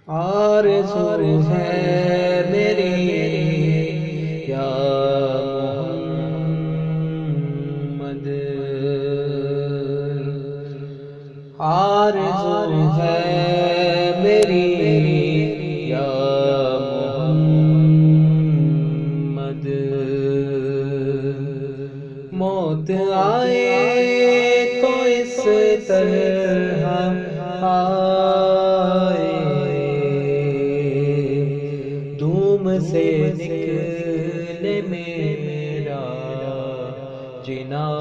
آرزو ہے میری یا محمد، آرزو ہے میری یا محمد، موت آئے تو اس طرح آئے، دھوم سے نکلے میرا جنازہ،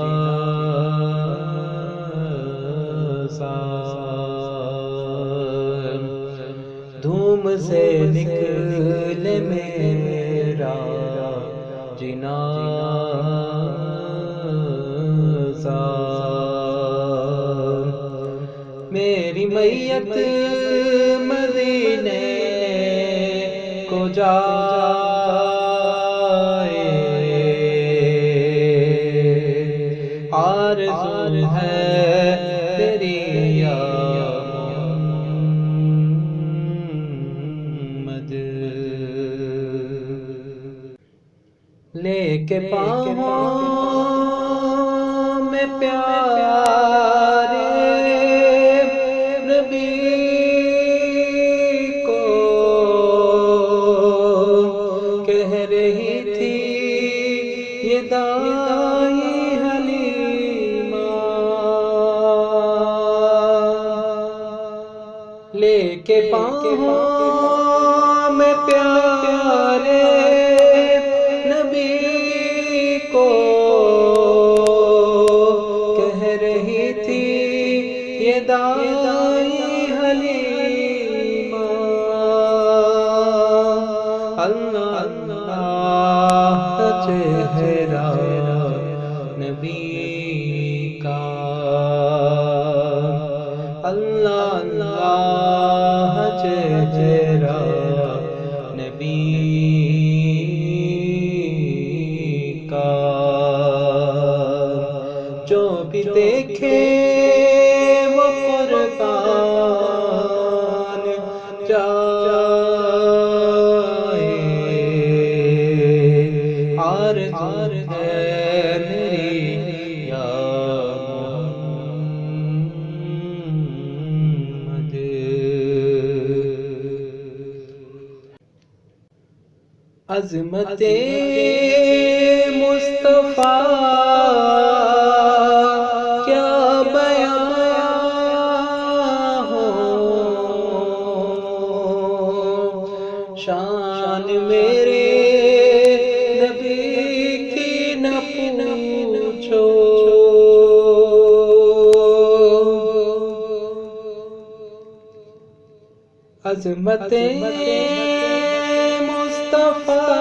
دھوم سے نکلے میرا جنازہ، میری میت مدینے کو جائے، آرزو ہے تیری یا محمد، لے کے پاؤں میں پیارے نبی کو، کہہ رہی تھی یہ دائی حلیمہ، لے کے پاؤں میں پیارے کو، کہہ رہی تھی یہ دائی حلیمہ، اللہ اللہ چہرہ نبی کا، اللہ اللہ چہرہ نبی کا، جو بھی دیکھے وہ قربان جائے، آرزو ہے میری یا محمد، عظمت مصطفیٰ کیا بیان ہو، شان میرے نبی کی نہ پوچھو، عظمت مصطفیٰ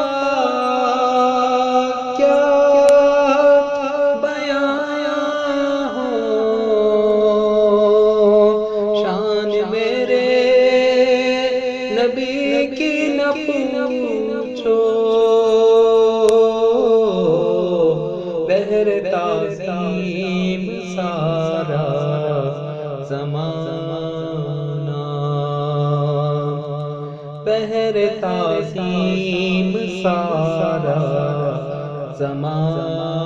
کیا بیان ہو، شان میرے نبی کی نہ پوچھو، بہر تعظیم سارا زمانہ، بہر تعظیم سارا زمانہ،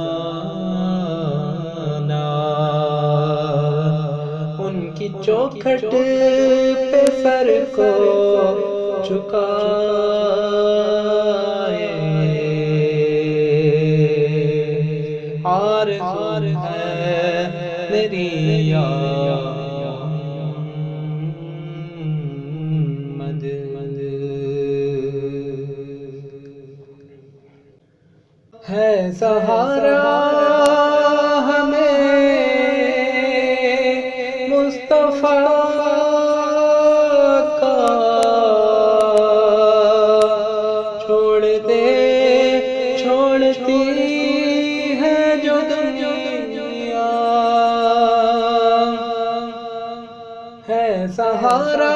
ان کی چوکھٹ پہ سر کو جھکائے، آرزو ہے میری یا محمد، ہے سہارا ہمیں مصطفیٰ کا، چھوڑ دے چھوڑتی ہے جو دنیا، ہے سہارا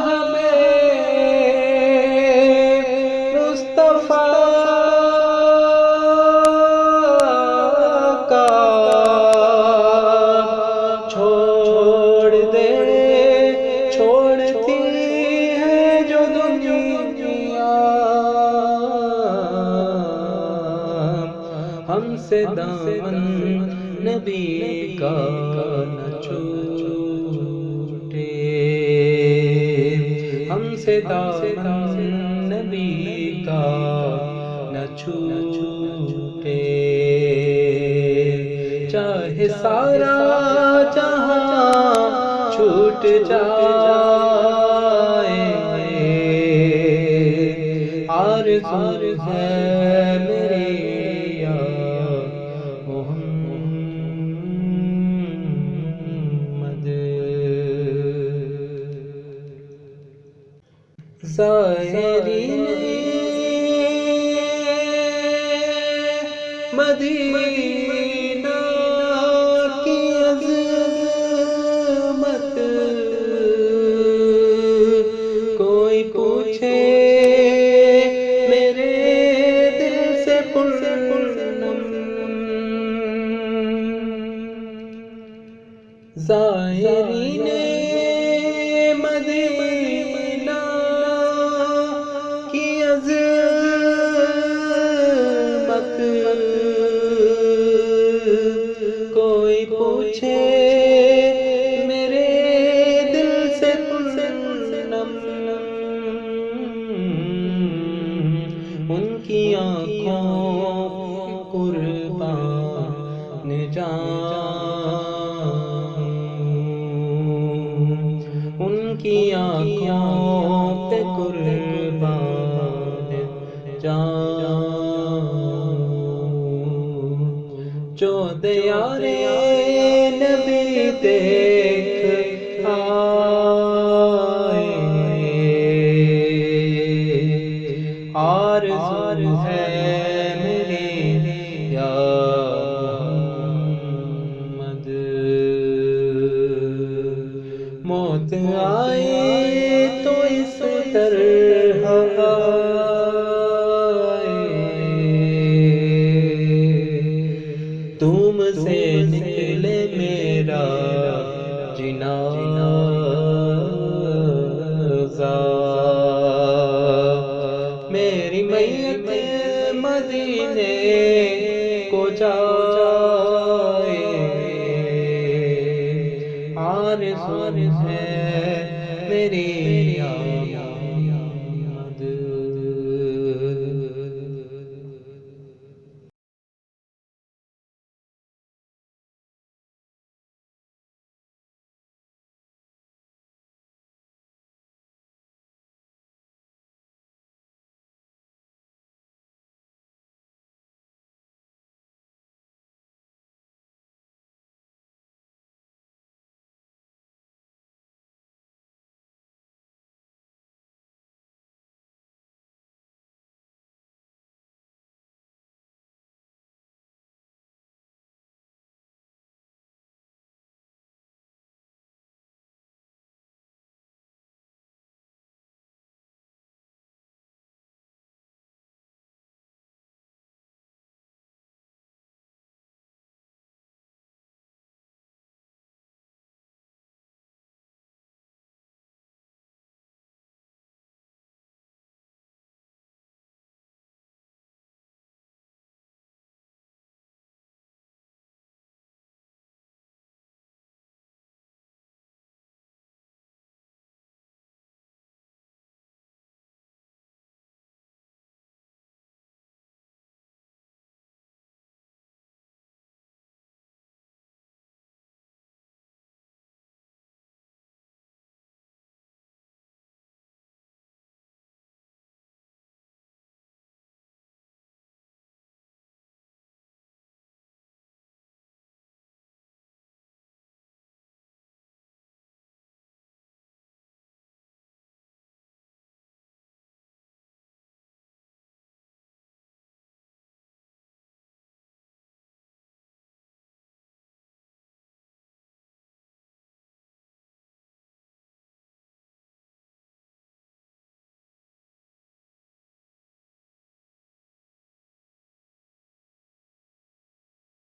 ہمیں مصطفیٰ سے دامن نبی کا نہ چھوٹے، ہم سے دامن نبی کا نہ چھوٹے، چاہے سارا جہاں چھوٹ جائے، آرزو ہے میری یا محمد، زائرین مدینہ کی عظمت کوئی پوچھے میرے دل سے پرنم، زائرین مدینہ کی عظمت کوئی پوچھے میرے دل سے پرنم، ان کی آنکھوں قربان جاؤں، ان کی آنکھوں پہ قربان جاؤں، جو دیار نبی دیکھ آئے، آرزو ہے میری یا محمد، موت آئے تو اس طرح تم سے نکلے میرا جنازہ، میری میت مدینے کو جائے، آرزو ہے میری